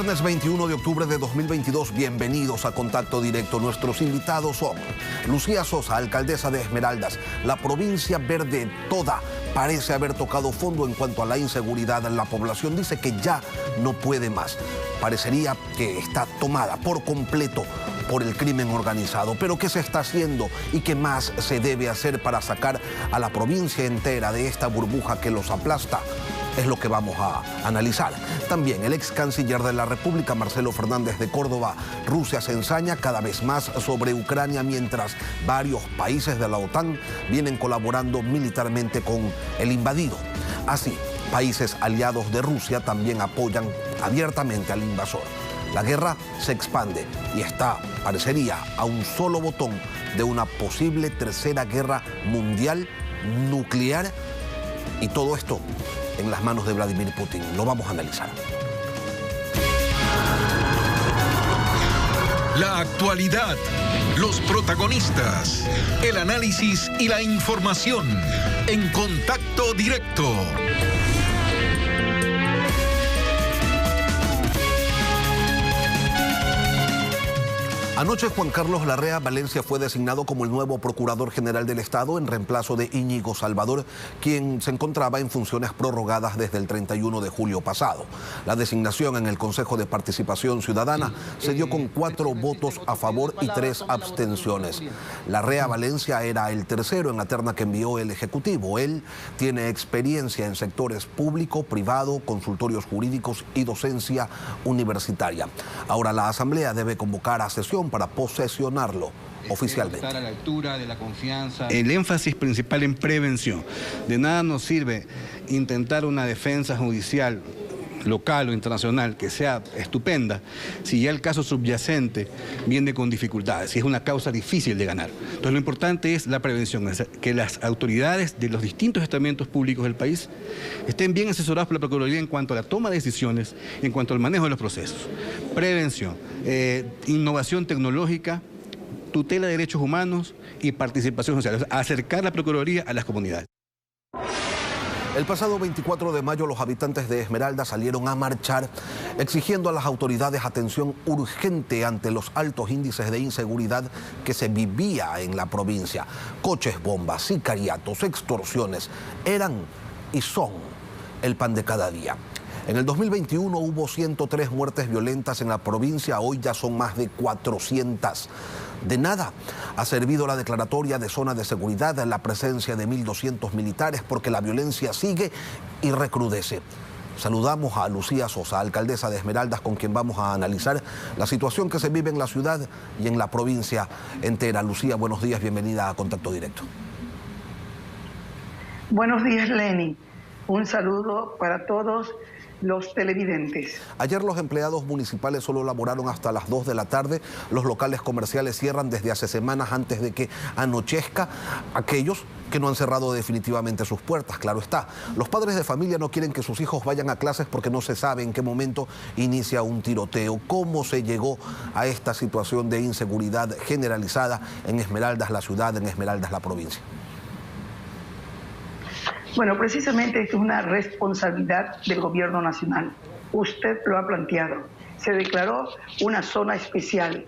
Viernes 21 de octubre de 2022, bienvenidos a Contacto Directo. Nuestros invitados son Lucía Sosa, alcaldesa de Esmeraldas. La provincia verde toda parece haber tocado fondo en cuanto a la inseguridad. La población dice que ya no puede más. Parecería que está tomada por completo por el crimen organizado. Pero ¿qué se está haciendo y qué más se debe hacer para sacar a la provincia entera de esta burbuja que los aplasta? Es lo que vamos a analizar. También el ex canciller de la República, Marcelo Fernández de Córdoba. Rusia se ensaña cada vez más sobre Ucrania, mientras varios países de la OTAN vienen colaborando militarmente con el invadido. Así, países aliados de Rusia también apoyan abiertamente al invasor. La guerra se expande y está, parecería, a un solo botón de una posible tercera guerra mundial nuclear, y todo esto en las manos de Vladimir Putin. Lo vamos a analizar. La actualidad, los protagonistas, el análisis y la información en Contacto Directo. Anoche Juan Carlos Larrea Valencia fue designado como el nuevo Procurador General del Estado en reemplazo de Íñigo Salvador, quien se encontraba en funciones prorrogadas desde el 31 de julio pasado. La designación en el Consejo de Participación Ciudadana se dio con 4 votos a favor y 3 abstenciones. Larrea Valencia era el tercero en la terna que envió el Ejecutivo. Él tiene experiencia en sectores público, privado, consultorios jurídicos y docencia universitaria. Ahora la Asamblea debe convocar a sesión para posesionarlo oficialmente. El énfasis principal en prevención. De nada nos sirve intentar una defensa judicial local o internacional que sea estupenda si ya el caso subyacente viene con dificultades, si es una causa difícil de ganar. Entonces lo importante es la prevención, es que las autoridades de los distintos estamentos públicos del país estén bien asesorados por la Procuraduría en cuanto a la toma de decisiones, en cuanto al manejo de los procesos. Prevención, innovación tecnológica, tutela de derechos humanos y participación social, acercar la Procuraduría a las comunidades. El pasado 24 de mayo los habitantes de Esmeraldas salieron a marchar exigiendo a las autoridades atención urgente ante los altos índices de inseguridad que se vivía en la provincia. Coches bombas, sicariatos, extorsiones eran y son el pan de cada día. En el 2021 hubo 103 muertes violentas en la provincia, hoy ya son más de 400. De nada ha servido la declaratoria de zona de seguridad, la presencia de 1.200 militares, porque la violencia sigue y recrudece. Saludamos a Lucía Sosa, alcaldesa de Esmeraldas, con quien vamos a analizar la situación que se vive en la ciudad y en la provincia entera. Lucía, buenos días, bienvenida a Contacto Directo. Buenos días, Lenny. Un saludo para todos los televidentes. Ayer los empleados municipales solo laboraron hasta las 2 de la tarde. Los locales comerciales cierran desde hace semanas antes de que anochezca. Aquellos que no han cerrado definitivamente sus puertas, claro está. Los padres de familia no quieren que sus hijos vayan a clases porque no se sabe en qué momento inicia un tiroteo. ¿Cómo se llegó a esta situación de inseguridad generalizada en Esmeraldas, la ciudad, en Esmeraldas, la provincia? Bueno, precisamente esto es una responsabilidad del gobierno nacional. Usted lo ha planteado. Se declaró una zona especial.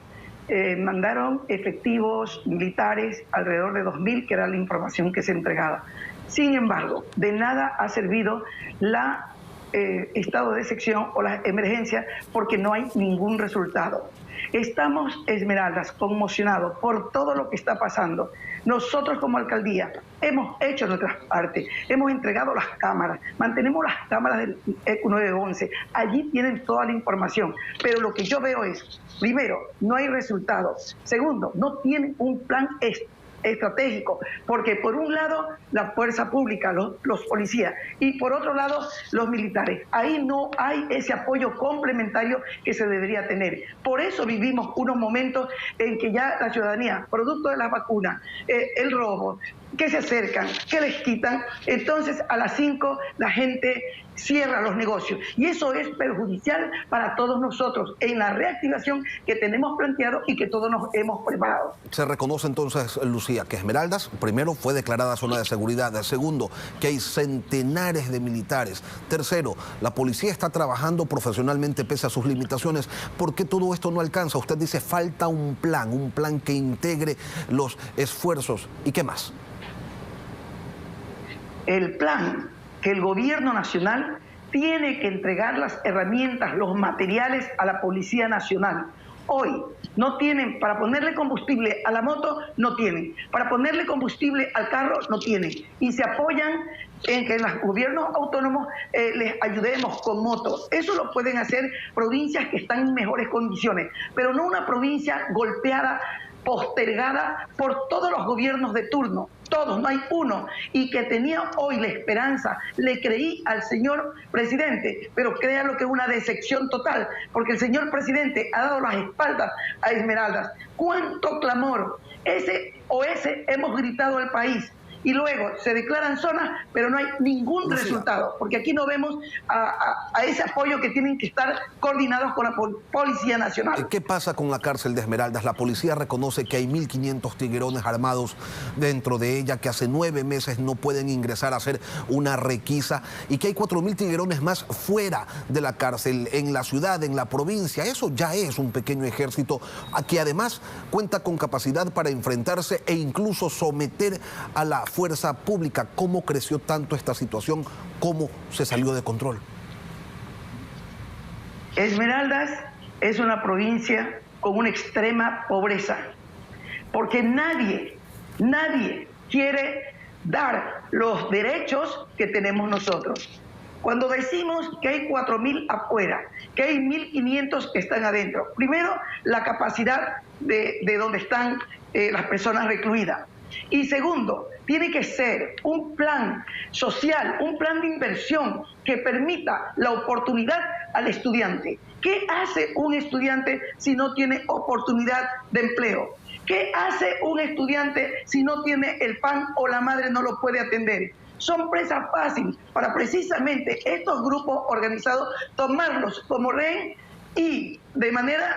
Mandaron efectivos militares, alrededor de 2.000, que era la información que se entregaba. Sin embargo, de nada ha servido la estado de excepción o la emergencia porque no hay ningún resultado. Estamos, Esmeraldas, conmocionados por todo lo que está pasando. Nosotros como alcaldía hemos hecho nuestra parte, hemos entregado las cámaras, mantenemos las cámaras del ECU 911, allí tienen toda la información, pero lo que yo veo es, primero, no hay resultados, segundo, no tienen un plan estratégico, porque por un lado la fuerza pública, los policías, y por otro lado los militares. Ahí no hay ese apoyo complementario que se debería tener. Por eso vivimos unos momentos en que ya la ciudadanía, producto de las vacunas, el robo, que se acercan, que les quitan. Entonces a las 5 la gente cierra los negocios y eso es perjudicial para todos nosotros en la reactivación que tenemos planteado y que todos nos hemos preparado. Se reconoce entonces, Lucía, que Esmeraldas, primero, fue declarada zona de seguridad. Segundo, que hay centenares de militares. Tercero, la policía está trabajando profesionalmente pese a sus limitaciones. ¿Por qué todo esto no alcanza? Usted dice, falta un plan que integre los esfuerzos. ¿Y qué más? El plan que el gobierno nacional tiene que entregar las herramientas, los materiales a la Policía Nacional. Hoy no tienen, para ponerle combustible a la moto, no tienen. Para ponerle combustible al carro, no tienen. Y se apoyan en que los gobiernos autónomos les ayudemos con motos. Eso lo pueden hacer provincias que están en mejores condiciones, pero no una provincia golpeada, postergada por todos los gobiernos de turno, todos, no hay uno, y que tenía hoy la esperanza, le creí al señor presidente, pero créanlo que es una decepción total, porque el señor presidente ha dado las espaldas a Esmeraldas. ¿Cuánto clamor? Ese hemos gritado al país. Y luego se declaran zonas, pero no hay ningún resultado, porque aquí no vemos a ese apoyo que tienen que estar coordinados con la Policía Nacional. ¿Qué pasa con la cárcel de Esmeraldas? La policía reconoce que hay 1.500 tiguerones armados dentro de ella, que hace 9 meses no pueden ingresar a hacer una requisa y que hay 4.000 tiguerones más fuera de la cárcel, en la ciudad, en la provincia. Eso ya es un pequeño ejército que además cuenta con capacidad para enfrentarse e incluso someter a la fuerza pública. ¿Cómo creció tanto esta situación? ¿Cómo se salió de control? Esmeraldas es una provincia con una extrema pobreza, porque nadie quiere dar los derechos que tenemos nosotros. Cuando decimos que hay 4.000 afuera, que hay 1.500 que están adentro, primero, la capacidad de donde están las personas recluidas. Y segundo, tiene que ser un plan social, un plan de inversión que permita la oportunidad al estudiante. ¿Qué hace un estudiante si no tiene oportunidad de empleo? ¿Qué hace un estudiante si no tiene el pan o la madre no lo puede atender? Son presas fáciles para precisamente estos grupos organizados tomarlos como rehén y de manera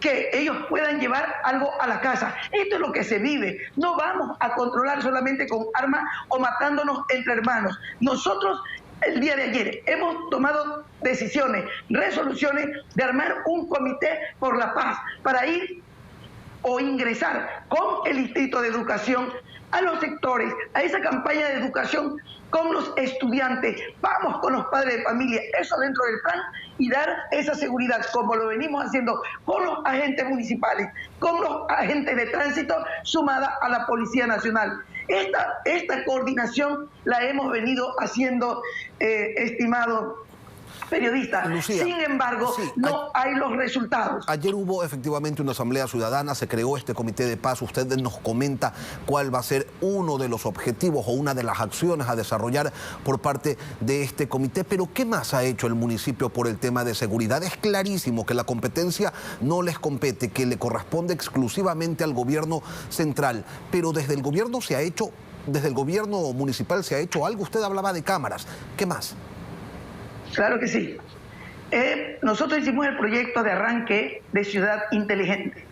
que ellos puedan llevar algo a la casa. Esto es lo que se vive. No vamos a controlar solamente con armas o matándonos entre hermanos. Nosotros el día de ayer hemos tomado decisiones, resoluciones de armar un comité por la paz para ir o ingresar con el Distrito de Educación a los sectores, a esa campaña de educación con los estudiantes. Vamos con los padres de familia, eso dentro del plan, y dar esa seguridad, como lo venimos haciendo con los agentes municipales, con los agentes de tránsito, sumada a la Policía Nacional. Esta coordinación la hemos venido haciendo, estimado periodista. Lucía, sin embargo, sí, no hay los resultados. Ayer hubo efectivamente una asamblea ciudadana, se creó este comité de paz. Usted nos comenta cuál va a ser uno de los objetivos o una de las acciones a desarrollar por parte de este comité. Pero ¿qué más ha hecho el municipio por el tema de seguridad? Es clarísimo que la competencia no les compete, que le corresponde exclusivamente al gobierno central. Pero desde el gobierno municipal se ha hecho algo. Usted hablaba de cámaras. ¿Qué más? Claro que sí. Nosotros hicimos el proyecto de arranque de Ciudad Inteligente,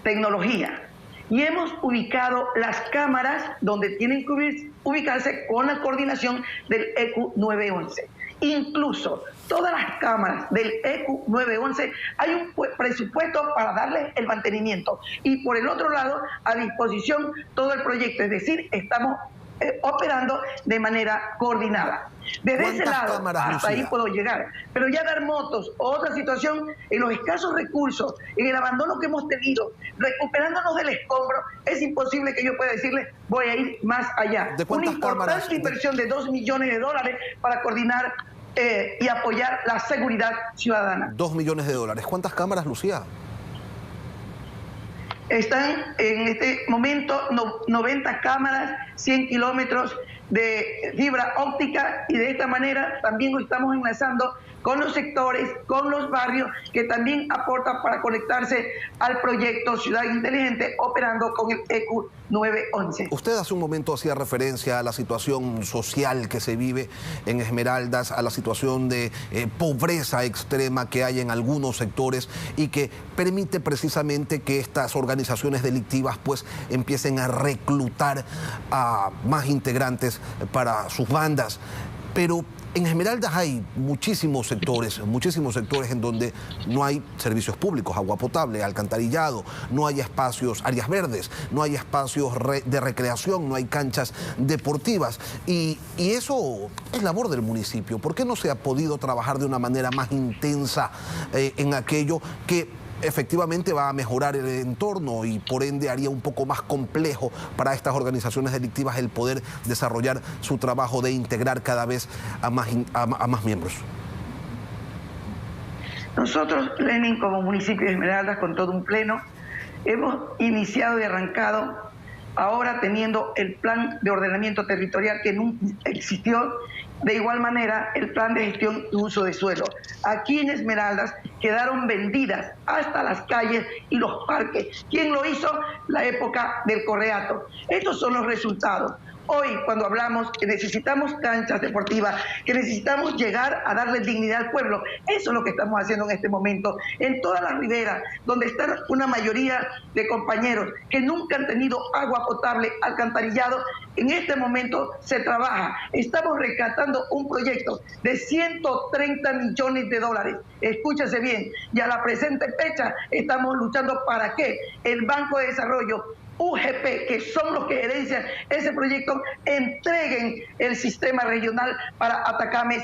tecnología, y hemos ubicado las cámaras donde tienen que ubicarse con la coordinación del ECU 911. Incluso todas las cámaras del ECU 911 hay un presupuesto para darles el mantenimiento. Y por el otro lado, a disposición todo el proyecto, es decir, estamos operando de manera coordinada. Desde ese lado hasta ahí puedo llegar, pero ya dar motos o otra situación, en los escasos recursos, en el abandono que hemos tenido, recuperándonos del escombro, es imposible que yo pueda decirle voy a ir más allá. Una importante inversión de $2 millones para coordinar y apoyar la seguridad ciudadana. $2 millones. ¿Cuántas cámaras, Lucía? Están en este momento 90 cámaras, 100 kilómetros de fibra óptica, y de esta manera también estamos enlazando con los sectores, con los barrios, que también aporta para conectarse al proyecto Ciudad Inteligente, operando con el ECU 911. Usted hace un momento hacía referencia a la situación social que se vive en Esmeraldas, a la situación de pobreza extrema que hay en algunos sectores y que permite precisamente que estas organizaciones delictivas pues empiecen a reclutar a más integrantes para sus bandas. Pero en Esmeraldas hay muchísimos sectores en donde no hay servicios públicos, agua potable, alcantarillado, no hay espacios, áreas verdes, no hay espacios de recreación, no hay canchas deportivas. Y eso es labor del municipio. ¿Por qué no se ha podido trabajar de una manera más intensa en aquello que efectivamente va a mejorar el entorno y por ende haría un poco más complejo para estas organizaciones delictivas el poder desarrollar su trabajo de integrar cada vez a más miembros? Nosotros, Lenin, como municipio de Esmeraldas, con todo un pleno, hemos iniciado y arrancado ahora teniendo el plan de ordenamiento territorial que nunca existió. De igual manera, el plan de gestión y uso de suelo. Aquí en Esmeraldas quedaron vendidas hasta las calles y los parques. ¿Quién lo hizo? La época del correato. Estos son los resultados. Hoy, cuando hablamos que necesitamos canchas deportivas, que necesitamos llegar a darle dignidad al pueblo, eso es lo que estamos haciendo en este momento. En todas las riberas, donde están una mayoría de compañeros que nunca han tenido agua potable, alcantarillado, en este momento se trabaja. Estamos rescatando un proyecto de 130 millones de dólares. Escúchese bien, y a la presente fecha estamos luchando para que el Banco de Desarrollo, UGP, que son los que gerencian ese proyecto, entreguen el sistema regional para Atacames,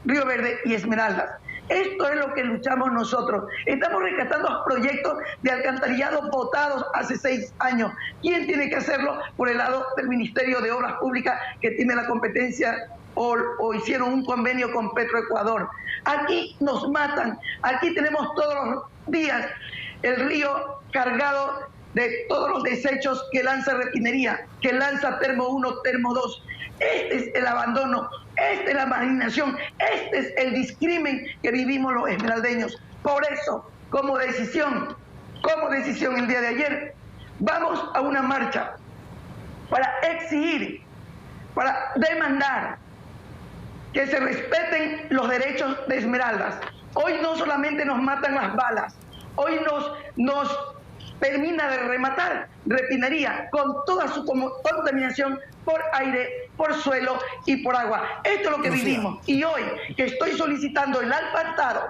Río Verde y Esmeraldas. Esto es lo que luchamos nosotros. Estamos rescatando proyectos de alcantarillado votados hace 6 años. ¿Quién tiene que hacerlo? Por el lado del Ministerio de Obras Públicas, que tiene la competencia o hicieron un convenio con Petroecuador. Aquí nos matan. Aquí tenemos todos los días el río cargado de todos los desechos que lanza refinería, que lanza Termo 1, Termo 2. Este es el abandono, esta es la marginación, este es el discrimen que vivimos los esmeraldeños. Por eso, como decisión el día de ayer, vamos a una marcha para exigir, para demandar que se respeten los derechos de Esmeraldas. Hoy no solamente nos matan las balas, hoy nos termina de rematar refinería con toda su contaminación por aire, por suelo y por agua. Esto es lo que vivimos. Y hoy que estoy solicitando el asfaltado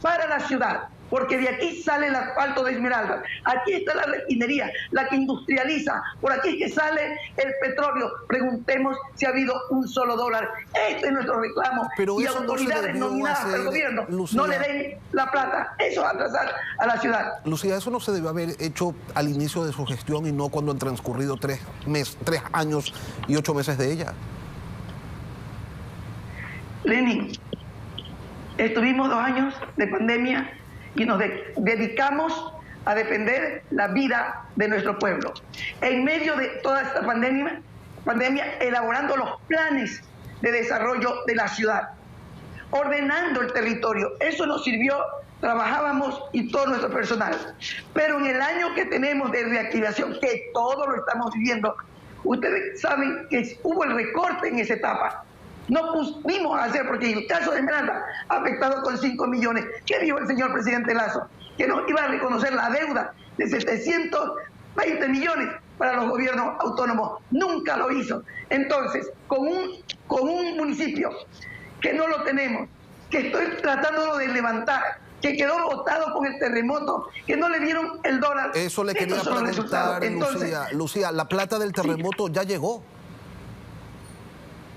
para la ciudad, porque de aquí sale el asfalto de Esmeraldas. Aquí está la refinería, la que industrializa. Por aquí es que sale el petróleo. Preguntemos si ha habido un solo dólar. Este es nuestro reclamo. Pero y eso autoridades no nominadas por el gobierno, Lucía, no le den la plata. Eso va a atrasar a la ciudad. Lucía, eso no se debió haber hecho al inicio de su gestión y no cuando han transcurrido 3 años y 8 meses de ella. Lenin, estuvimos 2 años de pandemia y nos dedicamos a defender la vida de nuestro pueblo. En medio de toda esta pandemia, elaborando los planes de desarrollo de la ciudad, ordenando el territorio. Eso nos sirvió, trabajábamos y todo nuestro personal. Pero en el año que tenemos de reactivación, que todos lo estamos viviendo, ustedes saben que hubo el recorte en esa etapa. No pudimos hacer, porque el caso de Esmeralda ha afectado con 5 millones. ¿Qué dijo el señor presidente Lazo? Que nos iba a reconocer la deuda de 720 millones para los gobiernos autónomos. Nunca lo hizo. Entonces, con un municipio que no lo tenemos, que estoy tratándolo de levantar, que quedó botado con el terremoto, que no le dieron el dólar. Eso le quería preguntar, entonces, Lucía, ¿la plata del terremoto ya llegó?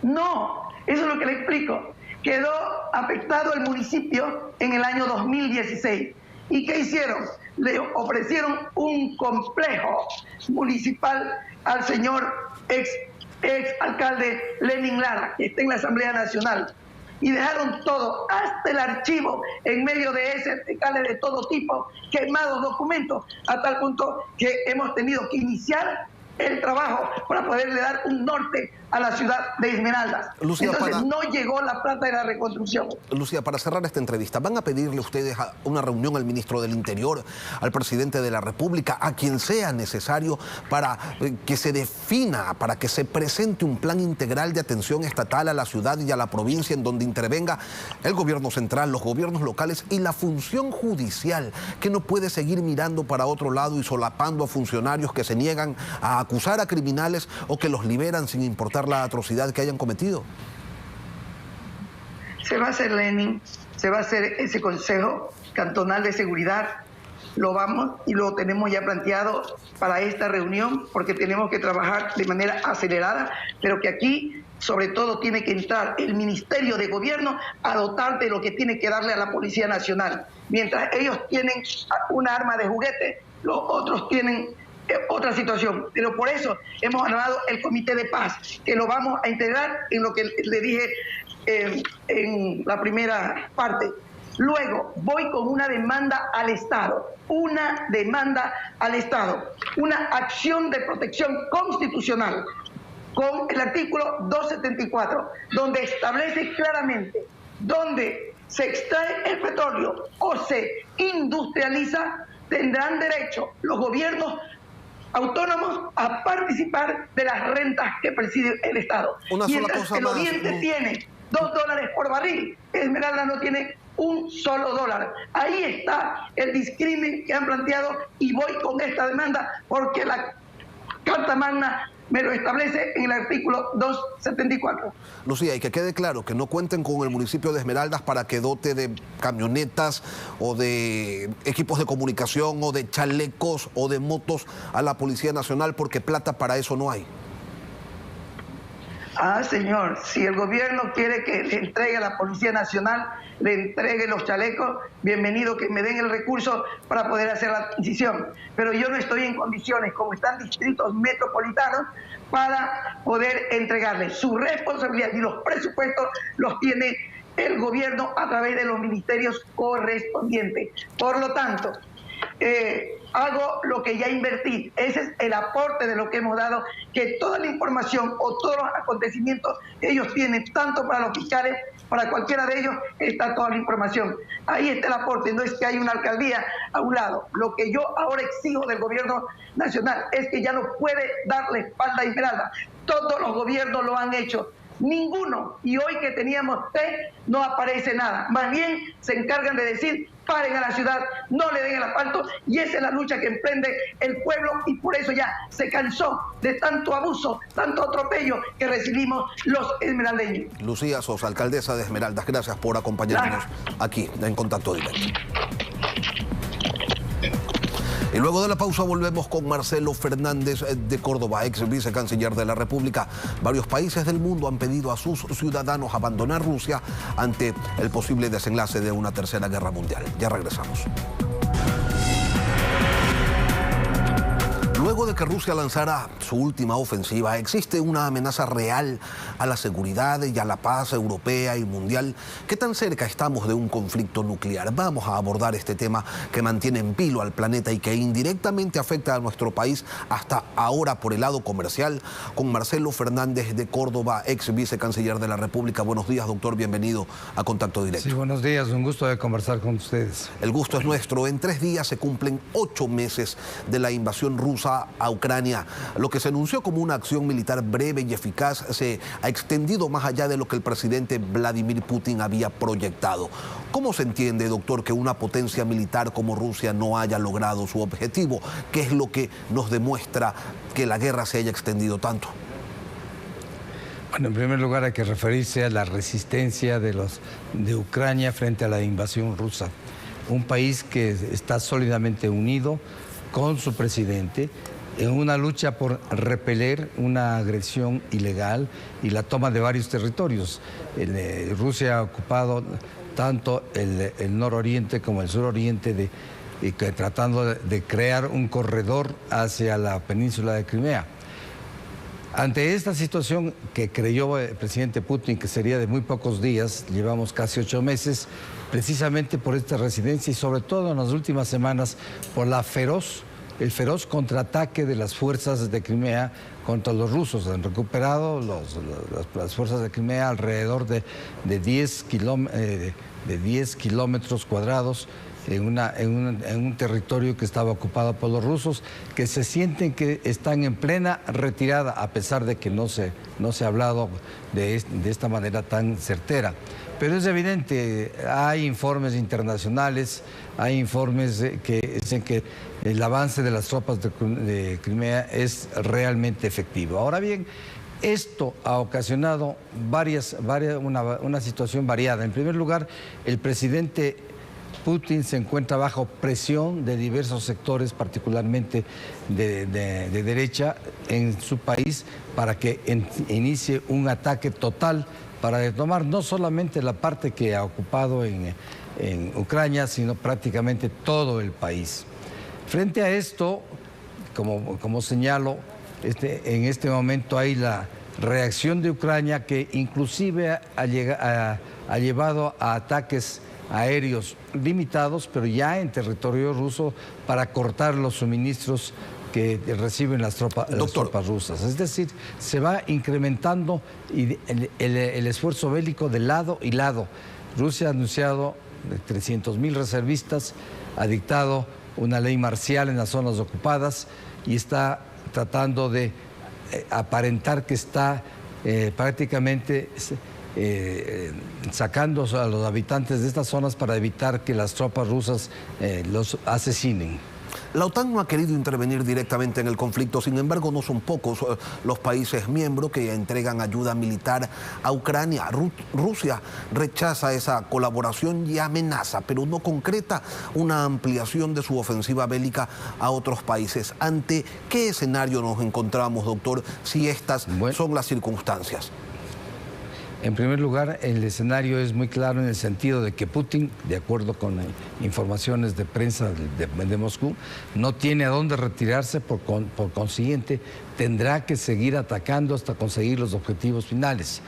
No, eso es lo que le explico. Quedó afectado el municipio en el año 2016. ¿Y qué hicieron? Le ofrecieron un complejo municipal al señor ex alcalde Lenin Lara, que está en la Asamblea Nacional. Y dejaron todo, hasta el archivo, en medio de ese fiscales de todo tipo, quemados documentos, a tal punto que hemos tenido que iniciar el trabajo para poderle dar un norte a la ciudad de Esmeraldas. Lucía, Entonces no llegó la plata de la reconstrucción. Lucía, para cerrar esta entrevista, ¿van a pedirle ustedes una reunión al ministro del Interior, al presidente de la República, a quien sea necesario, para que se defina, para que se presente un plan integral de atención estatal a la ciudad y a la provincia, en donde intervenga el gobierno central, los gobiernos locales y la función judicial, que no puede seguir mirando para otro lado y solapando a funcionarios que se niegan a acusar a criminales o que los liberan sin importar la atrocidad que hayan cometido? Se va a hacer, Lenin, se va a hacer ese Consejo Cantonal de Seguridad. Lo vamos y lo tenemos ya planteado para esta reunión, porque tenemos que trabajar de manera acelerada, pero que aquí sobre todo tiene que entrar el Ministerio de Gobierno a dotar de lo que tiene que darle a la Policía Nacional. Mientras ellos tienen una arma de juguete, los otros tienen otra situación. Pero por eso hemos armado el Comité de Paz, que lo vamos a integrar en lo que le dije en la primera parte. Luego voy con una demanda al Estado, una acción de protección constitucional con el artículo 274, donde establece claramente donde se extrae el petróleo o se industrializa, tendrán derecho los gobiernos autónomos a participar de las rentas que percibe el Estado. Mientras que el Oriente tiene $2 por barril, Esmeralda no tiene un solo dólar. Ahí está el discrimen que han planteado, y voy con esta demanda porque la Carta Magna me lo establece en el artículo 274. Lucía, y que quede claro que no cuenten con el municipio de Esmeraldas para que dote de camionetas o de equipos de comunicación o de chalecos o de motos a la Policía Nacional, porque plata para eso no hay. Ah, señor, si el gobierno quiere que le entregue a la Policía Nacional, le entregue los chalecos, bienvenido, que me den el recurso para poder hacer la adquisición. Pero yo no estoy en condiciones, como están distritos metropolitanos, para poder entregarles. Su responsabilidad y los presupuestos los tiene el gobierno a través de los ministerios correspondientes. Por lo tanto, hago lo que ya invertí. Ese es el aporte de lo que hemos dado, que toda la información o todos los acontecimientos que ellos tienen, tanto para los fiscales, para cualquiera de ellos, está toda la información. Ahí está el aporte, no es que hay una alcaldía a un lado. Lo que yo ahora exijo del gobierno nacional es que ya no puede darle espalda a Esmeralda. Todos los gobiernos lo han hecho. Ninguno, y hoy que teníamos té, no aparece nada. Más bien se encargan de decir: paren a la ciudad, no le den el asfalto, y esa es la lucha que emprende el pueblo, y por eso ya se cansó de tanto abuso, tanto atropello que recibimos los esmeraldeños. Lucía Sosa, alcaldesa de Esmeraldas, gracias por acompañarnos aquí en Contacto Directo. Y luego de la pausa volvemos con Marcelo Fernández de Córdoba, ex vicecanciller de la República. Varios países del mundo han pedido a sus ciudadanos abandonar Rusia ante el posible desenlace de una tercera guerra mundial. Ya regresamos. Luego de que Rusia lanzara su última ofensiva, existe una amenaza real a la seguridad y a la paz europea y mundial. ¿Qué tan cerca estamos de un conflicto nuclear? Vamos a abordar este tema que mantiene en vilo al planeta y que indirectamente afecta a nuestro país hasta ahora por el lado comercial, con Marcelo Fernández de Córdoba, ex vicecanciller de la República. Buenos días, doctor, bienvenido a Contacto Directo. Sí, buenos días, un gusto de conversar con ustedes. El gusto es nuestro. En 3 días se cumplen 8 meses de la invasión rusa a Ucrania. Lo que se anunció como una acción militar breve y eficaz se ha extendido más allá de lo que el presidente Vladimir Putin había proyectado. ¿Cómo se entiende, doctor, que una potencia militar como Rusia no haya logrado su objetivo? ¿Qué es lo que nos demuestra que la guerra se haya extendido tanto? Bueno, en primer lugar hay que referirse a la resistencia de Ucrania frente a la invasión rusa. Un país que está sólidamente unido con su presidente en una lucha por repeler una agresión ilegal y la toma de varios territorios. Rusia ha ocupado tanto el nororiente como el suroriente, tratando de crear un corredor hacia la península de Crimea. Ante esta situación que creyó el presidente Putin que sería de muy pocos días, llevamos casi 8 meses, precisamente por esta residencia y sobre todo en las últimas semanas por la feroz el feroz contraataque de las fuerzas de Crimea contra los rusos. Han recuperado las fuerzas de Crimea alrededor de 10 kilómetros cuadrados en un territorio que estaba ocupado por los rusos, que se sienten que están en plena retirada, a pesar de que no se ha hablado de esta manera tan certera. Pero es evidente, hay informes internacionales, hay informes que dicen que el avance de las tropas de Crimea es realmente efectivo. Ahora bien, esto ha ocasionado una situación variada. En primer lugar, el presidente Putin se encuentra bajo presión de diversos sectores, particularmente de derecha, en su país, para que inicie un ataque total para retomar no solamente la parte que ha ocupado en Ucrania, sino prácticamente todo el país. Frente a esto, como señalo, en este momento hay la reacción de Ucrania, que inclusive ha llevado a ataques aéreos limitados, pero ya en territorio ruso, para cortar los suministros que reciben las tropas rusas. Es decir, se va incrementando el esfuerzo bélico de lado y lado. Rusia ha anunciado 300.000 reservistas, ha dictado una ley marcial en las zonas ocupadas y está tratando de aparentar que está prácticamente sacando a los habitantes de estas zonas para evitar que las tropas rusas los asesinen. La OTAN no ha querido intervenir directamente en el conflicto, sin embargo no son pocos los países miembros que entregan ayuda militar a Ucrania. Rusia rechaza esa colaboración y amenaza, pero no concreta una ampliación de su ofensiva bélica a otros países. ¿Ante qué escenario nos encontramos, doctor, si estas son las circunstancias? En primer lugar, el escenario es muy claro en el sentido de que Putin, de acuerdo con informaciones de prensa de Moscú, no tiene a dónde retirarse, por consiguiente tendrá que seguir atacando hasta conseguir los objetivos finales.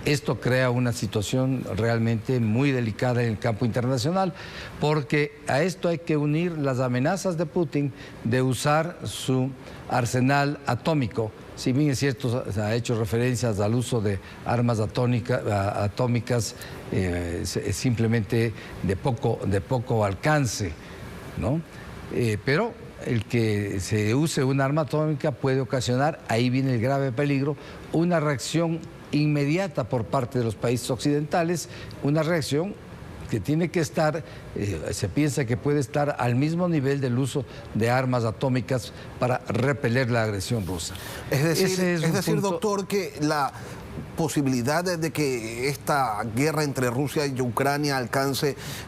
Esto crea una situación realmente muy delicada en el campo internacional, porque a esto hay que unir las amenazas de Putin de usar su arsenal atómico. Si bien es cierto, ha hecho referencias al uso de armas atómicas simplemente de poco alcance, ¿no? Pero el que se use un arma atómica puede ocasionar, ahí viene el grave peligro, una reacción inmediata por parte de los países occidentales, una reacción que tiene que estar, se piensa que puede estar al mismo nivel del uso de armas atómicas para repeler la agresión rusa. Es decir, doctor, que la posibilidad de que esta guerra entre Rusia y Ucrania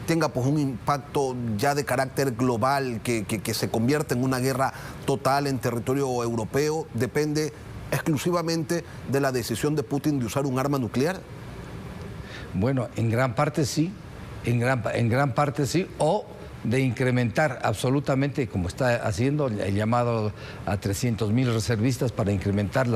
tenga pues un impacto ya de carácter global, que se convierta en una guerra total en territorio europeo, depende exclusivamente de la decisión de Putin de usar un arma nuclear. Bueno, en gran parte sí. En gran parte sí, o de incrementar absolutamente, como está haciendo el llamado a 300.000 reservistas para incrementar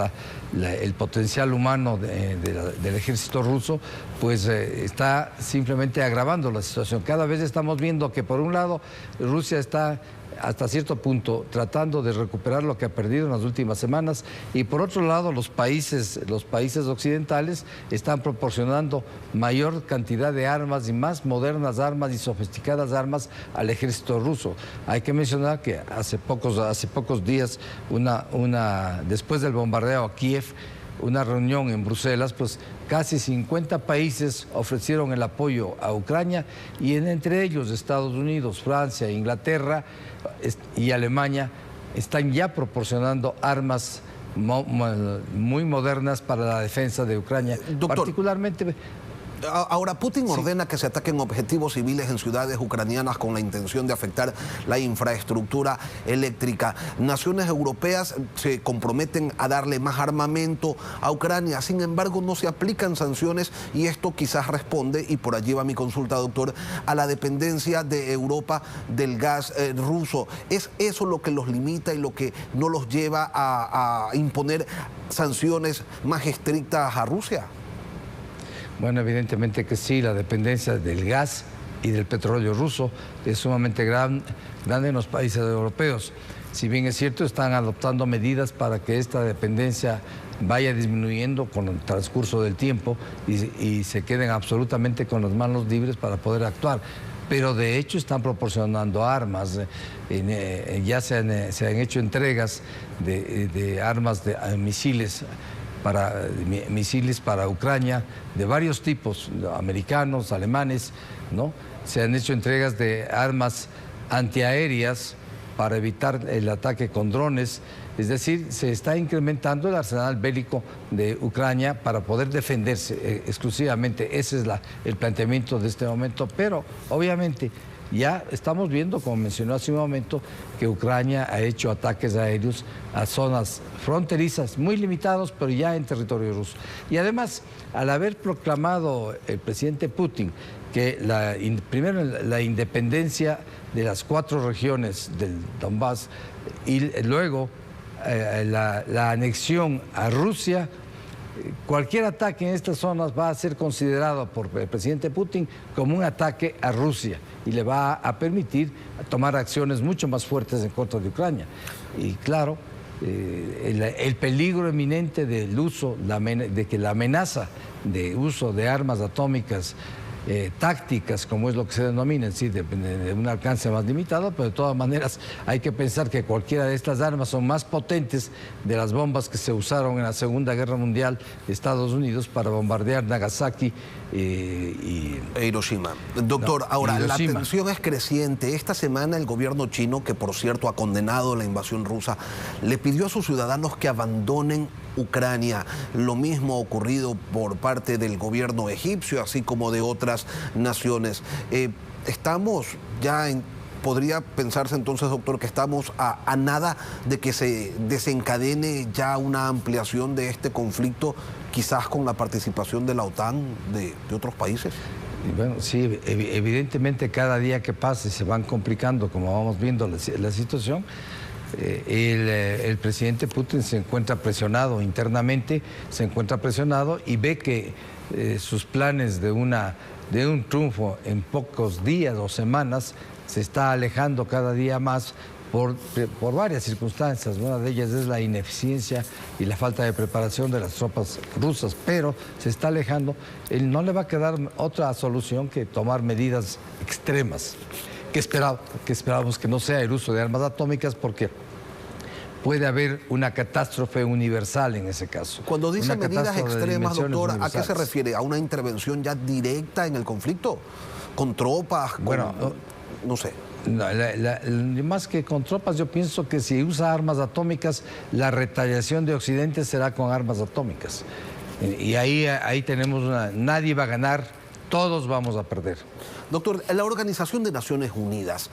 el potencial humano del ejército ruso, pues está simplemente agravando la situación. Cada vez estamos viendo que por un lado Rusia está hasta cierto punto tratando de recuperar lo que ha perdido en las últimas semanas, y por otro lado los países occidentales están proporcionando mayor cantidad de armas y más modernas armas y sofisticadas armas al ejército ruso. Hay que mencionar que hace pocos días, después del bombardeo a Kiev, una reunión en Bruselas, pues casi 50 países ofrecieron el apoyo a Ucrania, y entre ellos Estados Unidos, Francia, Inglaterra y Alemania están ya proporcionando armas muy modernas para la defensa de Ucrania. Doctor, particularmente... Ahora, Putin ordena que se ataquen objetivos civiles en ciudades ucranianas con la intención de afectar la infraestructura eléctrica. Naciones europeas se comprometen a darle más armamento a Ucrania. Sin embargo, no se aplican sanciones, y esto quizás responde, y por allí va mi consulta, doctor, a la dependencia de Europa del gas ruso. ¿Es eso lo que los limita y lo que no los lleva a imponer sanciones más estrictas a Rusia? Bueno, evidentemente que sí, la dependencia del gas y del petróleo ruso es sumamente grande en los países europeos. Si bien es cierto, están adoptando medidas para que esta dependencia vaya disminuyendo con el transcurso del tiempo y se queden absolutamente con las manos libres para poder actuar. Pero de hecho están proporcionando armas, ya se han hecho entregas de armas, de misiles para Ucrania, de varios tipos, americanos, alemanes, ¿no? Se han hecho entregas de armas antiaéreas para evitar el ataque con drones. Es decir, se está incrementando el arsenal bélico de Ucrania para poder defenderse exclusivamente. Ese es el planteamiento de este momento, pero obviamente ya estamos viendo, como mencionó hace un momento, que Ucrania ha hecho ataques aéreos a zonas fronterizas muy limitados, pero ya en territorio ruso. Y además, al haber proclamado el presidente Putin que primero la independencia de las 4 regiones del Donbass y luego la anexión a Rusia, cualquier ataque en estas zonas va a ser considerado por el presidente Putin como un ataque a Rusia y le va a permitir tomar acciones mucho más fuertes en contra de Ucrania. Y claro, el peligro eminente del uso, de que la amenaza de uso de armas atómicas tácticas, como es lo que se denomina, es decir, de un alcance más limitado, pero de todas maneras hay que pensar que cualquiera de estas armas son más potentes de las bombas que se usaron en la Segunda Guerra Mundial de Estados Unidos para bombardear Nagasaki e Hiroshima. Doctor, ahora Hiroshima. La tensión es creciente. Esta semana el gobierno chino, que por cierto ha condenado la invasión rusa, le pidió a sus ciudadanos que abandonen Ucrania. Lo mismo ha ocurrido por parte del gobierno egipcio, así como de otras naciones. Estamos ya podría pensarse entonces, doctor, que estamos a nada de que se desencadene ya una ampliación de este conflicto, quizás con la participación de la OTAN, de otros países. Y bueno, sí, evidentemente cada día que pase se van complicando, como vamos viendo la situación. El presidente Putin se encuentra presionado internamente, y ve que sus planes de un triunfo en pocos días o semanas se está alejando cada día más por varias circunstancias. Una de ellas es la ineficiencia y la falta de preparación de las tropas rusas, pero se está alejando. No le va a quedar otra solución que tomar medidas extremas, que esperamos que no sea el uso de armas atómicas, porque puede haber una catástrofe universal en ese caso. Cuando dice medidas extremas, doctor, ¿a qué se refiere? ¿A una intervención ya directa en el conflicto? ¿Con tropas? Bueno, no sé. No, más que con tropas, yo pienso que si usa armas atómicas, la retaliación de Occidente será con armas atómicas. Y ahí tenemos nadie va a ganar, todos vamos a perder. Doctor, la Organización de Naciones Unidas,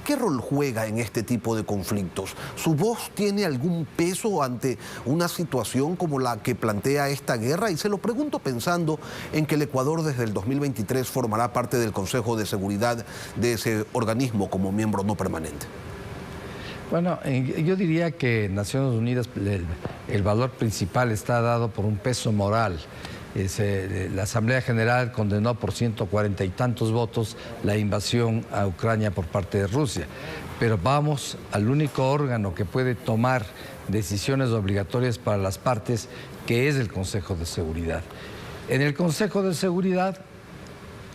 ¿qué rol juega en este tipo de conflictos? ¿Su voz tiene algún peso ante una situación como la que plantea esta guerra? Y se lo pregunto pensando en que el Ecuador desde el 2023 formará parte del Consejo de Seguridad de ese organismo como miembro no permanente. Bueno, yo diría que Naciones Unidas, el valor principal está dado por un peso moral. La Asamblea General condenó por 140 y tantos votos la invasión a Ucrania por parte de Rusia. Pero vamos al único órgano que puede tomar decisiones obligatorias para las partes, que es el Consejo de Seguridad. En el Consejo de Seguridad,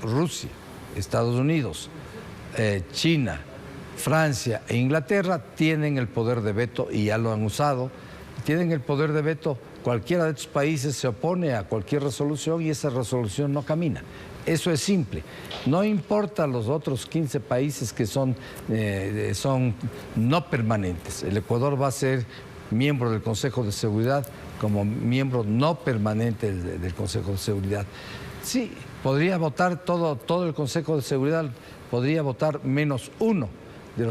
Rusia, Estados Unidos, China, Francia e Inglaterra tienen el poder de veto, y ya lo han usado. Tienen el poder de veto. Cualquiera de estos países se opone a cualquier resolución y esa resolución no camina. Eso es simple. No importa los otros 15 países que son no permanentes. El Ecuador va a ser miembro del Consejo de Seguridad como miembro no permanente del Consejo de Seguridad. Sí, podría votar todo el Consejo de Seguridad, podría votar menos uno de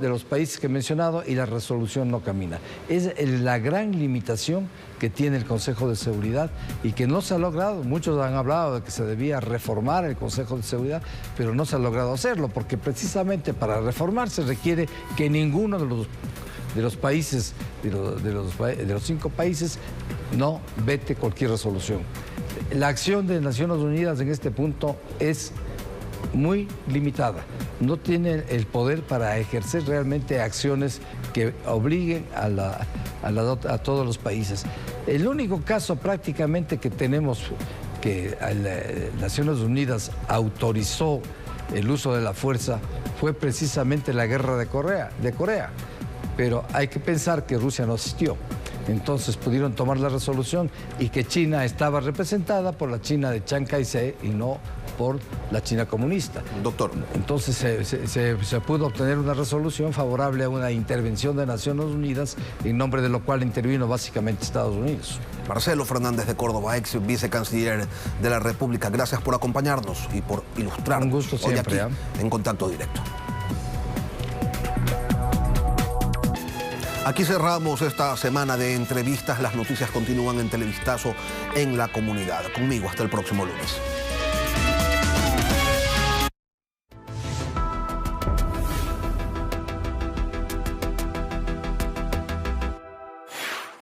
los países que he mencionado, y la resolución no camina. Es la gran limitación que tiene el Consejo de Seguridad y que no se ha logrado. Muchos han hablado de que se debía reformar el Consejo de Seguridad, pero no se ha logrado hacerlo, porque precisamente para reformar se requiere que ninguno de los países, de los 5 países, no vete cualquier resolución. La acción de Naciones Unidas en este punto es muy limitada. No tiene el poder para ejercer realmente acciones que obliguen a todos los países. El único caso prácticamente que tenemos que Naciones Unidas autorizó el uso de la fuerza fue precisamente la guerra de Corea. Pero hay que pensar que Rusia no asistió. Entonces pudieron tomar la resolución y que China estaba representada por la China de Chiang Kai-shek y no por la China comunista. Doctor. Entonces se pudo obtener una resolución favorable a una intervención de Naciones Unidas, en nombre de lo cual intervino básicamente Estados Unidos. Marcelo Fernández de Córdoba, ex vicecanciller de la República, gracias por acompañarnos y por ilustrarnos. Un gusto siempre, hoy aquí, en Contacto Directo. Aquí cerramos esta semana de entrevistas. Las noticias continúan en Televistazo en la comunidad. Conmigo hasta el próximo lunes.